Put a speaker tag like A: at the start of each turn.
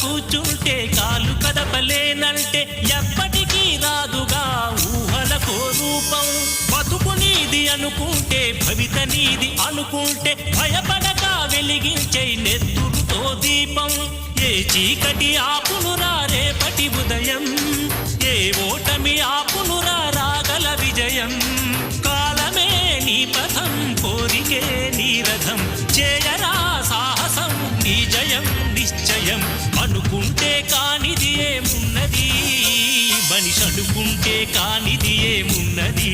A: కూర్చుంటే కాలు కదపలేనంటే ఎప్పటికీ రాదుగా ఊహలకో రూపం. బతుకు నీది అనుకుంటే భవిత నీది అనుకుంటే భయపడక వెలిగించే నెత్తురుతో దీపం. ఏ చీకటి ఆపునురా రేపటి ఉదయం, ఏ ఓటమి ఆపునురా రాగల విజయం. కాలమే నీ పథం, కోరికే నీ రథం, చేయరా సాహసం నీ జయం నిశ్చయం. అనుకుంటే కానిది ఏమున్నది, మనిషి అనుకుంటే కానిది ఏమున్నది.